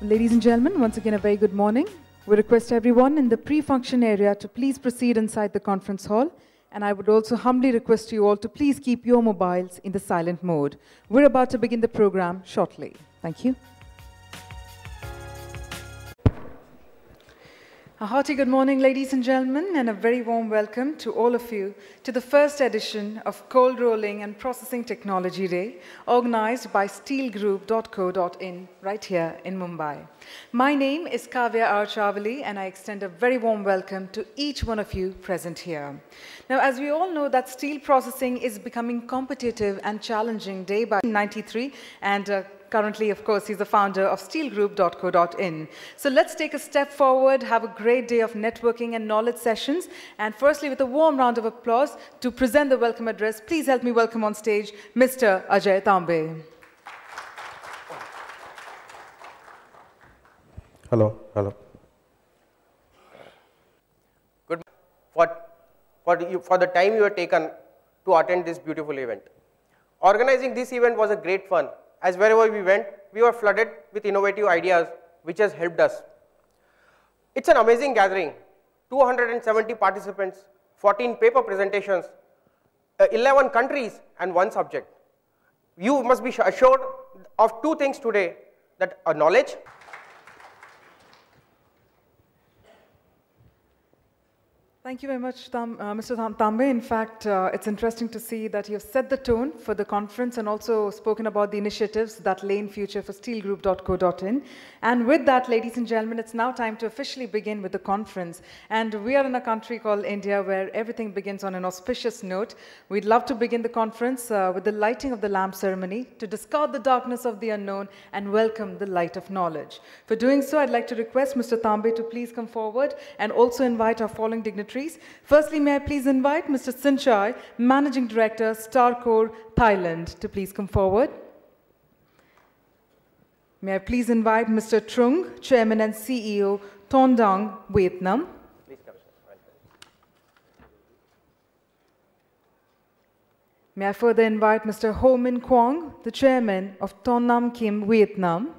Ladies and gentlemen, once again a very good morning. We request everyone in the pre-function area to please proceed inside the conference hall, and I would also humbly request you all to please keep your mobiles in the silent mode. We're about to begin the program shortly. Thank you. A hearty good morning, ladies and gentlemen, and a very warm welcome to all of you to the first edition of Cold Rolling and Processing Technology Day, organized by steelgroup.co.in right here in Mumbai. My name is Kavya R. Chavali, and I extend a very warm welcome to each one of you present here. Now, as we all know that steel processing is becoming competitive and challenging day by 93, and currently, of course, he's the founder of steelgroup.co.in. So let's take a step forward, have a great day of networking and knowledge sessions. And firstly, with a warm round of applause to present the welcome address, please help me welcome on stage Mr. Ajay Tambe. Hello, hello. Good. For the time you have taken to attend this beautiful event. Organizing this event was a great fun, as wherever we went, we were flooded with innovative ideas which has helped us. It's an amazing gathering, 270 participants, 14 paper presentations, 11 countries and one subject. You must be assured of two things today, that knowledge. Thank you very much, Mr. Tambe. In fact, it's interesting to see that you have set the tone for the conference and also spoken about the initiatives that lay in future for steelgroup.co.in. And with that, ladies and gentlemen, it's now time to officially begin with the conference. And we are in a country called India where everything begins on an auspicious note. We'd love to begin the conference with the lighting of the lamp ceremony to discard the darkness of the unknown and welcome the light of knowledge. For doing so, I'd like to request Mr. Tambe to please come forward and also invite our following dignitaries. Firstly, may I please invite Mr. Sinchai, Managing Director, Starcore, Thailand, to please come forward. May I please invite Mr. Trung, Chairman and CEO, Tondang, Vietnam. Please come, sir. May I further invite Mr. Ho Min Quang, the Chairman of Ton Nam Kim, Vietnam.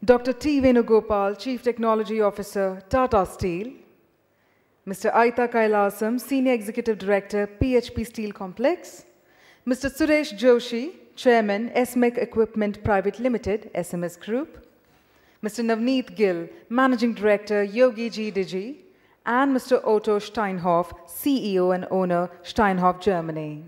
Dr. T. Venugopal, Chief Technology Officer, Tata Steel. Mr. Aita Kailasam, Senior Executive Director, PHP Steel Complex. Mr. Suresh Joshi, Chairman, SMEC Equipment Private Limited, SMS Group. Mr. Navneet Gill, Managing Director, Yogi G. Digi. And Mr. Otto Steinhoff, CEO and owner, Steinhoff, Germany.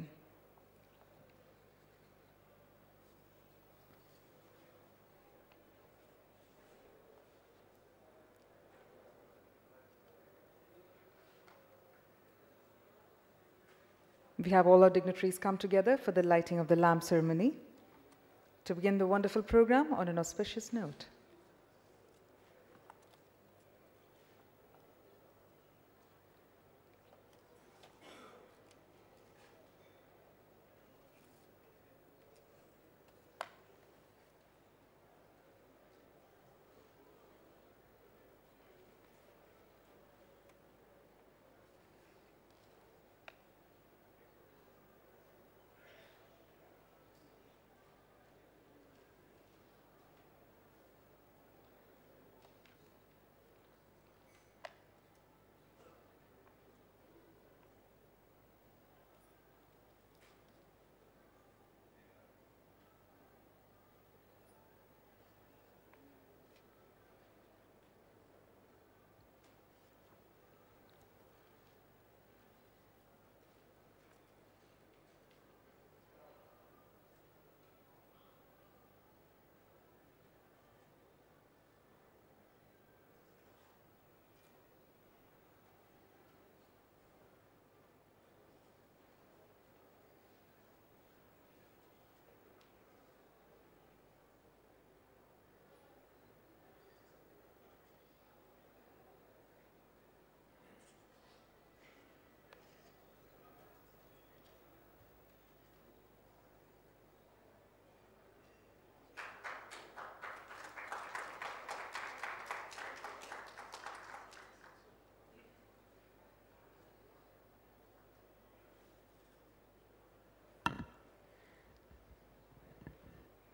We have all our dignitaries come together for the lighting of the lamp ceremony to begin the wonderful program on an auspicious note.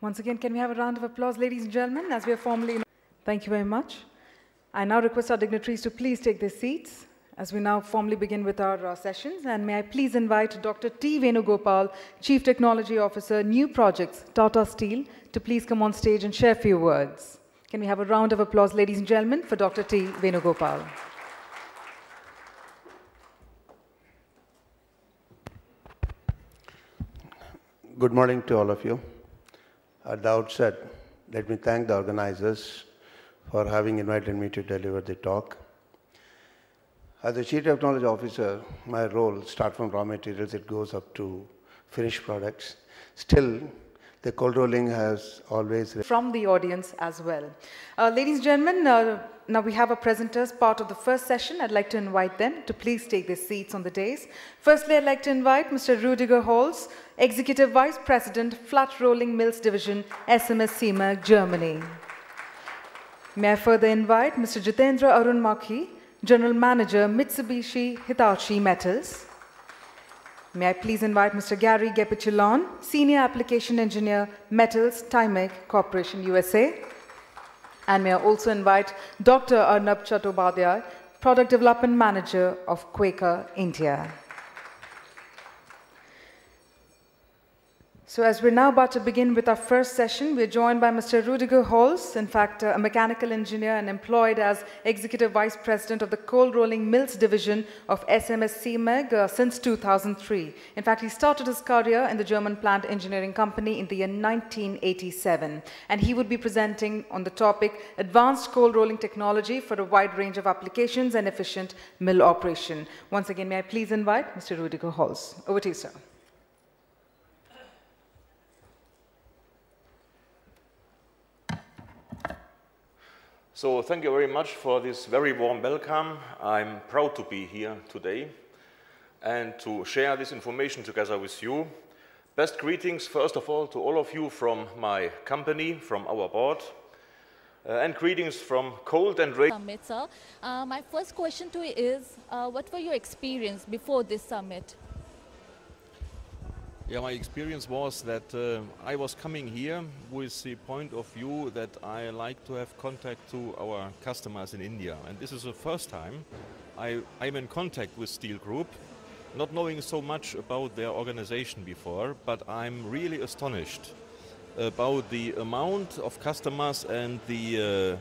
Once again, can we have a round of applause, ladies and gentlemen, as we are formally... Thank you very much. I now request our dignitaries to please take their seats as we now formally begin with our sessions. And may I please invite Dr. T. Venugopal, Chief Technology Officer, New Projects, Tata Steel, to please come on stage and share a few words. Can we have a round of applause, ladies and gentlemen, for Dr. T. Venugopal. Good morning to all of you. At the outset, let me thank the organizers for having invited me to deliver the talk. As a Chief Technology Officer, my role starts from raw materials, it goes up to finished products. Still, the cold rolling has always... From the audience as well. Ladies and gentlemen, now we have our presenters, part of the first session. I'd like to invite them to please take their seats on the dais. Firstly, I'd like to invite Mr. Rudiger Holz, Executive Vice President, Flat Rolling Mills Division, SMS Siemens, Germany. May I further invite Mr. Jitendra Arun Makhi, General Manager, Mitsubishi Hitachi Metals. May I please invite Mr. Gary Gepichulon, Senior Application Engineer, Metals, Timec Corporation, USA. And may I also invite Dr. Arnab Chattopadhyay, Product Development Manager of Quaker, India. So as we're now about to begin with our first session, we're joined by Mr. Rudiger Holz, in fact, a mechanical engineer and employed as Executive Vice President of the Cold Rolling Mills Division of SMS Siemens since 2003. In fact, he started his career in the German plant engineering company in the year 1987. And he would be presenting on the topic, Advanced Cold Rolling Technology for a Wide Range of Applications and Efficient Mill Operation. Once again, may I please invite Mr. Rudiger Holz. Over to you, sir. So thank you very much for this very warm welcome. I'm proud to be here today and to share this information together with you. Best greetings, first of all, to all of you from my company, from our board, and greetings from cold and rain. Summit, sir. My first question to you is, what were your experience before this summit? Yeah, my experience was that I was coming here with the point of view that I like to have contact to our customers in India. And this is the first time I'm in contact with Steel Group, not knowing so much about their organization before, but I'm really astonished about the amount of customers and the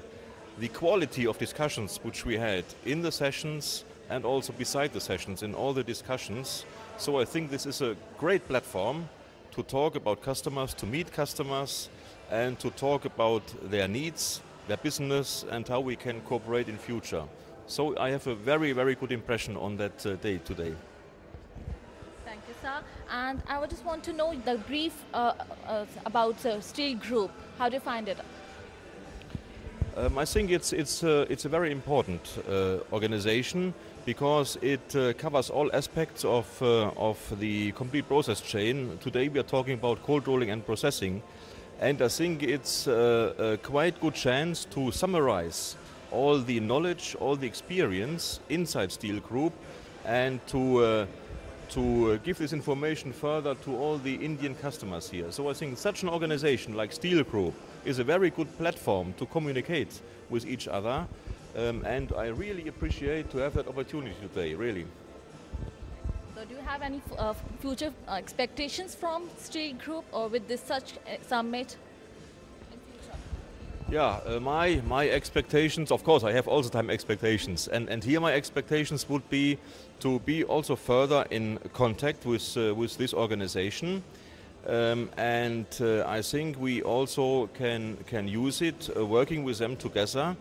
quality of discussions which we had in the sessions and also beside the sessions, in all the discussions. So I think this is a great platform to talk about customers, to meet customers, and to talk about their needs, their business, and how we can cooperate in future. So I have a very, very good impression on that day today. Thank you, sir. And I would just want to know the brief about Steel Group. How do you find it? I think it's a very important organization because it covers all aspects of the complete process chain. Today we are talking about cold rolling and processing, and I think it's a quite good chance to summarize all the knowledge, all the experience inside Steel Group, and to give this information further to all the Indian customers here. So I think such an organization like Steel Group is a very good platform to communicate with each other, and I really appreciate to have that opportunity today, really. So do you have any future expectations from Steel Group or with this such summit in future? Yeah, my expectations, of course I have all the time expectations, and here my expectations would be to be also further in contact with this organization, and I think we also can use it working with them together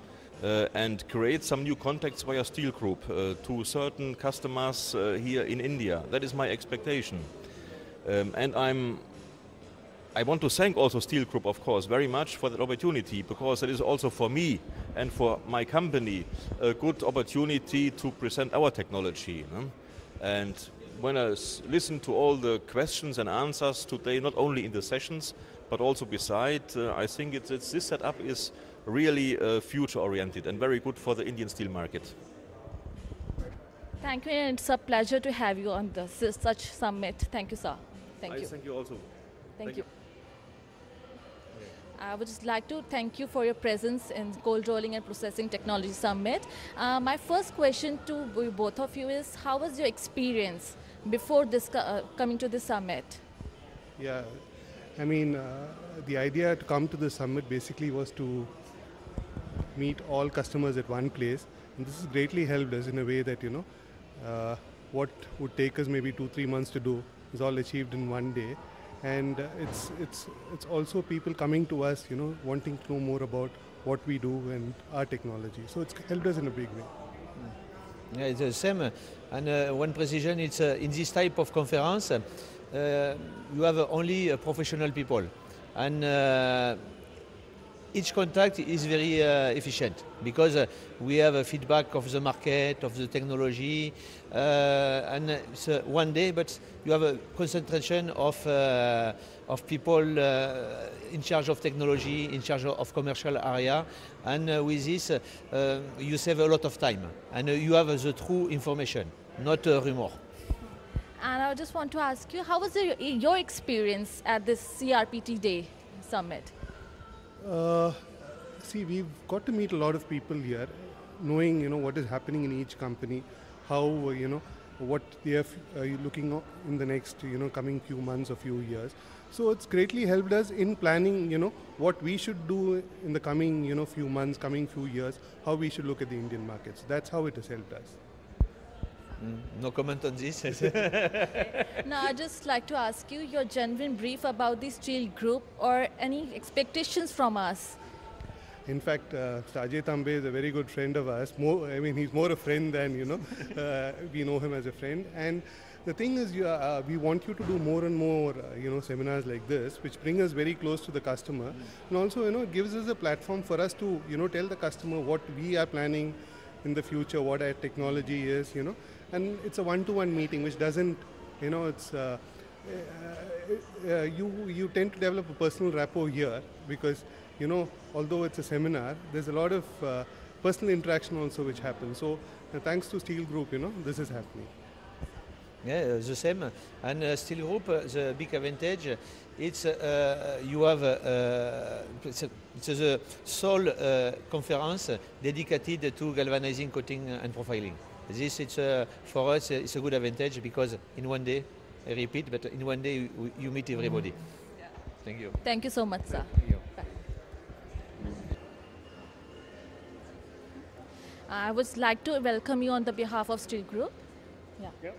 and create some new contacts via Steel Group to certain customers here in India. That is my expectation, and I want to thank also Steel Group, of course, very much for that opportunity, because it is also for me and for my company a good opportunity to present our technology. And when I listen to all the questions and answers today, not only in the sessions, but also beside, I think this setup is really future-oriented and very good for the Indian steel market. Thank you, and it's a pleasure to have you on such summit. Thank you, sir. Thank you. Thank you also. Thank you. I would just like to thank you for your presence in Cold Rolling and Processing Technology Summit. My first question to both of you is, how was your experience before this coming to the summit? Yeah, I mean, the idea to come to the summit basically was to meet all customers at one place, and this has greatly helped us in a way that, what would take us maybe 2-3 months to do is all achieved in one day. And it's also people coming to us, wanting to know more about what we do and our technology. So it's helped us in a big way. Yeah, it's the same. And one precision, it's in this type of conference, you have only professional people. And each contact is very efficient because we have a feedback of the market, of the technology, and it's one day, but you have a concentration of people in charge of technology, in charge of commercial area, and with this you save a lot of time, and you have the true information, not rumor. And I just want to ask you, how was your experience at this CRPT Day Summit? See, we've got to meet a lot of people here, knowing what is happening in each company, how what they are looking in the next coming few months or few years. So it's greatly helped us in planning what we should do in the coming few months, coming few years, how we should look at the Indian markets. That's how it has helped us. No comment on this. Now, I'd just like to ask you your genuine brief about the steel group or any expectations from us. In fact, Ajay Tambe is a very good friend of ours. He's more a friend than, we know him as a friend. And the thing is, we want you to do more and more, seminars like this, which bring us very close to the customer. And also, it gives us a platform for us to, tell the customer what we are planning in the future, what our technology is, And it's a one-to-one meeting, which doesn't, it's, you tend to develop a personal rapport here because, although it's a seminar, there's a lot of personal interaction also which happens. So thanks to Steel Group, this is happening. Yeah, the same. And Steel Group, the big advantage, it's you have it's a sole conference dedicated to galvanizing, coating, and profiling. This, for us, it's a good advantage because in one day, I repeat, but in one day you meet everybody. Yeah. Thank you. Thank you so much, sir. Thank you. Bye. I would like to welcome you on the behalf of Steel Group. Yeah. Yep.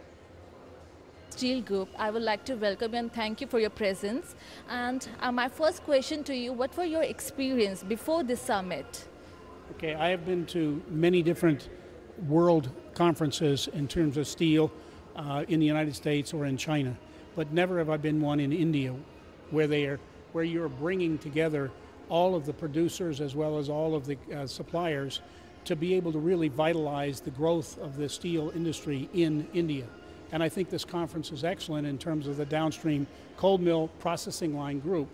Steel Group, I would like to welcome you and thank you for your presence. And my first question to you, what were your experience before this summit? Okay, I have been to many different world conferences in terms of steel in the United States or in China, but never have I been one in India where you're bringing together all of the producers as well as all of the suppliers to be able to really vitalize the growth of the steel industry in India. And I think this conference is excellent in terms of the downstream cold mill processing line group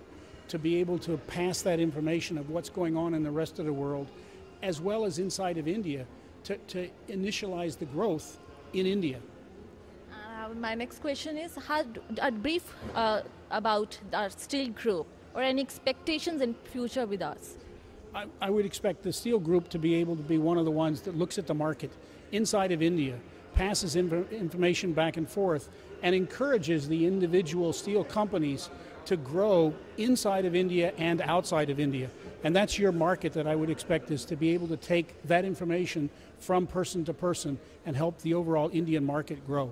to be able to pass that information of what's going on in the rest of the world as well as inside of India to initialize the growth in India. My next question is, a brief about our Steel Group or any expectations in future with us? I would expect the Steel Group to be able to be one of the ones that looks at the market inside of India, passes information back and forth, and encourages the individual steel companies to grow inside of India and outside of India. And that's your market that I would expect is to be able to take that information from person to person and help the overall Indian market grow.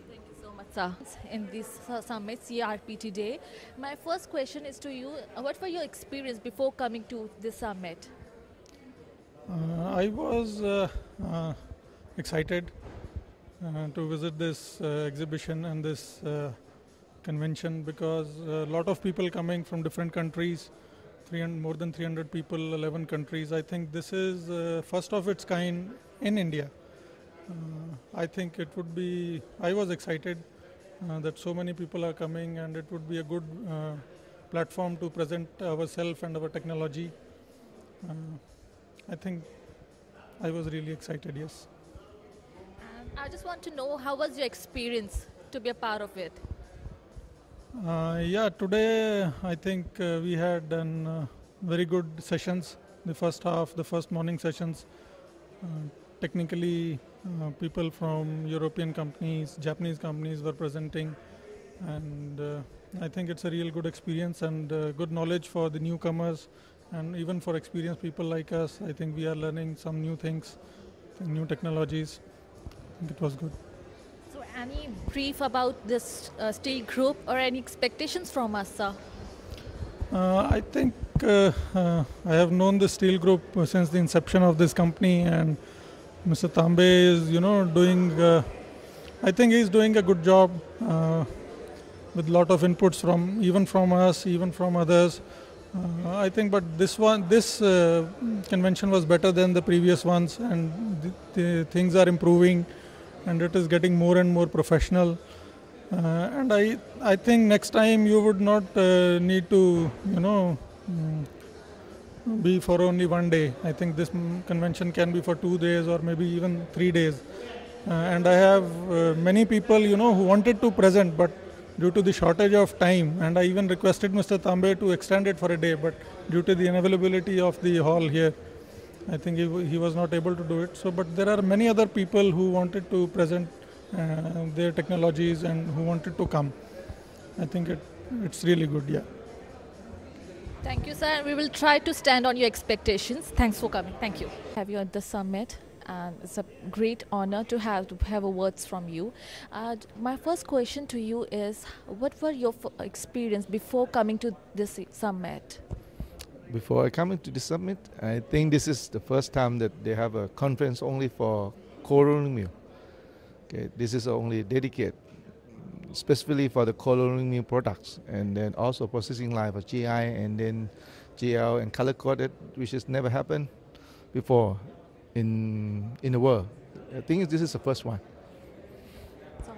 Thank you so much, sir. In this summit, CRPT Day, my first question is to you, what were your experience before coming to this summit? I was excited to visit this exhibition and this convention because a lot of people coming from different countries, more than 300 people, 11 countries. I think this is first of its kind in India. I think it would be, I was excited that so many people are coming and it would be a good platform to present ourselves and our technology. I think I was really excited, yes. I just want to know, how was your experience to be a part of it? Yeah, today I think we had an very good sessions. The first half, the first morning sessions, technically people from European companies, Japanese companies were presenting, and I think it's a real good experience and good knowledge for the newcomers, and even for experienced people like us. I think we are learning some new things, new technologies. I think it was good. So any brief about this steel group or any expectations from us, sir? I think I have known the steel group since the inception of this company, and Mr. Tambe is, doing. I think he's doing a good job with a lot of inputs from us, even from others. I think, but this convention was better than the previous ones, and the things are improving, and it is getting more and more professional. And I think next time you would not need to, be for only one day. I think this convention can be for 2 days or maybe even 3 days. And I have many people, who wanted to present, but due to the shortage of time, and I even requested Mr. Tambe to extend it for a day, but due to the unavailability of the hall here, I think he was not able to do it. So, but there are many other people who wanted to present their technologies and who wanted to come. I think it's really good, yeah. Thank you, sir. We will try to stand on your expectations. Thanks for coming. Thank you. Have you at the summit, and it's a great honor to have words from you. My first question to you is, what were your experience before coming to this summit? Before I come into the summit, I think this is the first time that they have a conference only for cold rolling mill. Okay, this is only dedicated specifically for the cold rolling mill products, and then also processing line for GI, and then GL and color coded, which has never happened before in the world. I think this is the first one. So,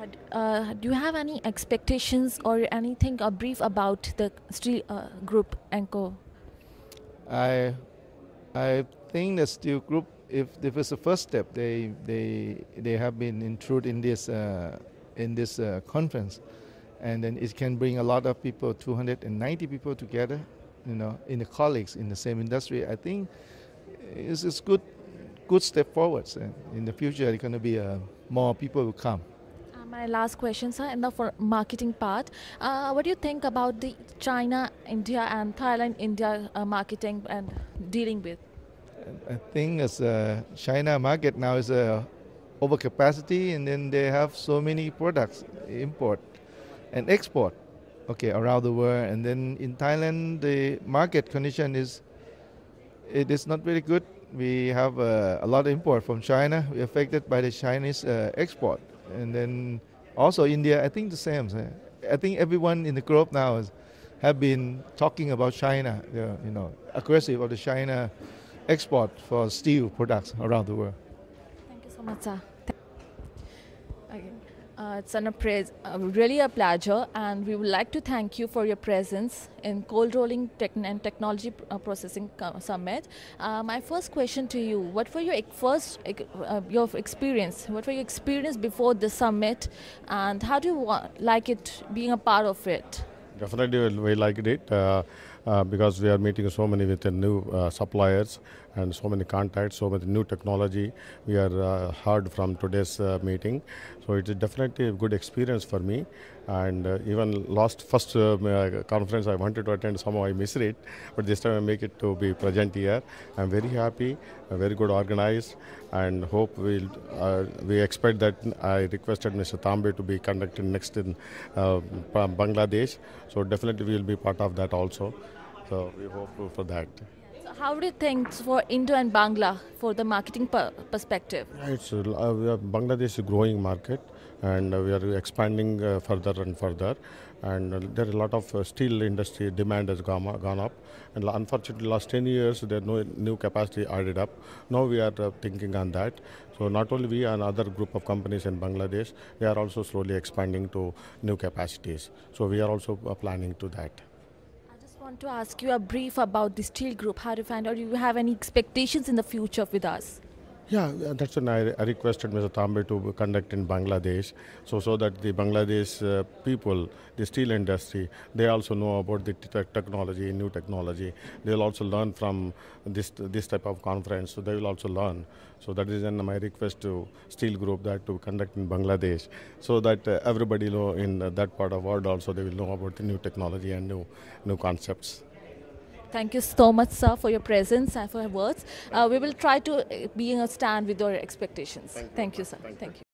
do you have any expectations or anything, a brief about the steel group and co? I think the steel group, if it's the first step, they have been included in this conference, and then it can bring a lot of people, 290 people together, in the colleagues in the same industry. I think it's good step forwards, and in the future, it's going to be more people will come. My last question, sir, and for marketing part, what do you think about the China, India, and Thailand, India marketing and dealing with? I think as China market now is overcapacity, and then they have so many products, import and export, around the world. And then in Thailand, the market condition is not very good. We have a lot of import from China. We're affected by the Chinese export. And then also India, I think the same. I think everyone in the group now have been talking about China, aggressive of the China export for steel products around the world. Thank you so much, sir. It's really a pleasure, and we would like to thank you for your presence in Cold Rolling and Technology Processing Summit. My first question to you: what were your experience? What were your experience before the summit, and how do you like it being a part of it? Definitely, we liked it because we are meeting so many with the new suppliers and so many contacts, so many new technology we are heard from today's meeting. So it is definitely a good experience for me. And even first conference I wanted to attend, somehow I missed it, but this time I make it to be present here. I'm very happy, very good organized, and hope we expect that. I requested Mr. Tambe to be conducted next in Bangladesh, so definitely we will be part of that also. So we hope for that. So how do you think for Indo and Bangla for the marketing perspective? Bangladesh is a growing market, and we are expanding further and further. And there is a lot of steel industry demand has gone up. And unfortunately, last 10 years, there is no new capacity added up. Now we are thinking on that. So not only we and other group of companies in Bangladesh, they are also slowly expanding to new capacities. So we are also planning to that. I want to ask you a brief about the steel group. How do you find out? Do you have any expectations in the future with us? Yeah, that's when I requested Mr. Tambe to conduct in Bangladesh, so that the Bangladesh people, the steel industry, they also know about the technology, new technology. They'll also learn from this type of conference, so they will also learn. So that is my request to Steel Group that to conduct in Bangladesh, so that everybody know in that part of the world also they will know about the new technology and new concepts. Thank you so much, sir, for your presence and for your words. We will try to be in a stand with your expectations. Thank you, sir. Thank you.